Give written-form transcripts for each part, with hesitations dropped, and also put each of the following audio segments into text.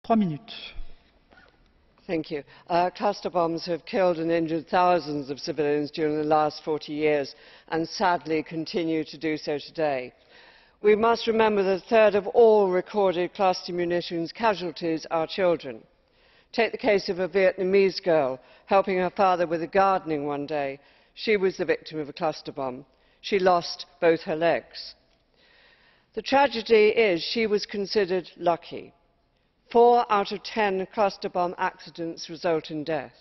3 minutes. Thank you. Cluster bombs have killed and injured thousands of civilians during the last 40 years and sadly continue to do so today. We must remember that a third of all recorded cluster munitions casualties are children. Take the case of a Vietnamese girl helping her father with the gardening one day. She was the victim of a cluster bomb. She lost both her legs. The tragedy is she was considered lucky. 4 out of 10 cluster bomb accidents result in death.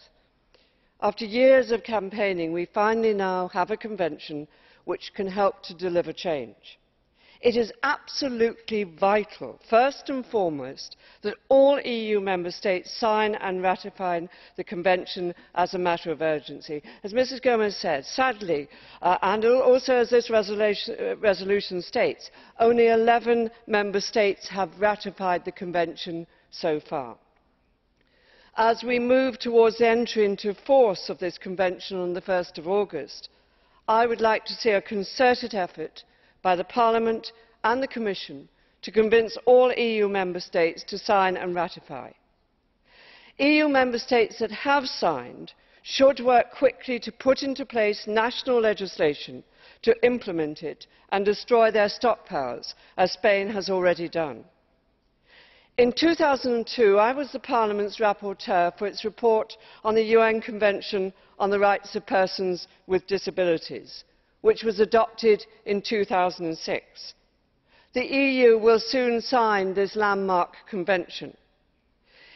After years of campaigning, we finally now have a convention which can help to deliver change. It is absolutely vital, first and foremost, that all EU member states sign and ratify the convention as a matter of urgency. As Mrs Gomes said, sadly, and also as this resolution states, only 11 member states have ratified the convention so far. As we move towards the entry into force of this convention on the 1st of August, I would like to see a concerted effort by the Parliament and the Commission to convince all EU member states to sign and ratify. EU member states that have signed should work quickly to put into place national legislation to implement it and destroy their stockpiles, as Spain has already done. In 2002, I was the Parliament's rapporteur for its report on the UN Convention on the Rights of Persons with Disabilities, which was adopted in 2006. The EU will soon sign this landmark convention.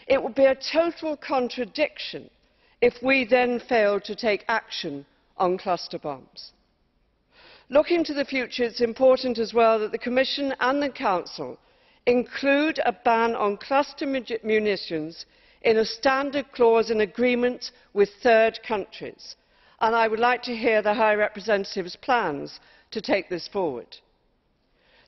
It would be a total contradiction if we then failed to take action on cluster bombs. Looking to the future, it's important as well that the Commission and the Council include a ban on cluster munitions in a standard clause in agreement with third countries, and I would like to hear the High Representative's plans to take this forward.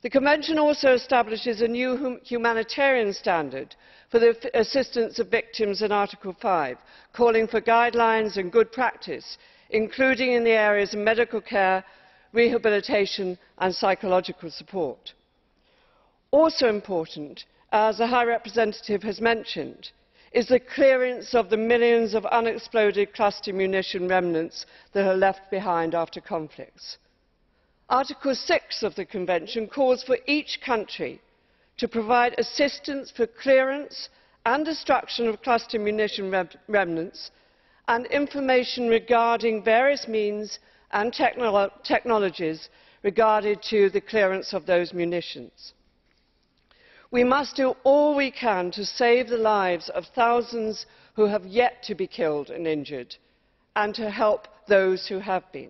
The Convention also establishes a new humanitarian standard for the assistance of victims in Article 5, calling for guidelines and good practice, including in the areas of medical care, rehabilitation and psychological support. Also important, as the High Representative has mentioned, is the clearance of the millions of unexploded cluster munition remnants that are left behind after conflicts. Article 6 of the Convention calls for each country to provide assistance for clearance and destruction of cluster munition remnants and information regarding various means and technologies regarding to the clearance of those munitions. We must do all we can to save the lives of thousands who have yet to be killed and injured, and to help those who have been.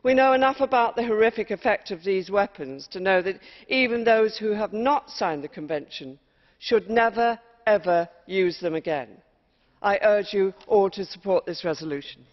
We know enough about the horrific effect of these weapons to know that even those who have not signed the Convention should never, ever use them again. I urge you all to support this resolution.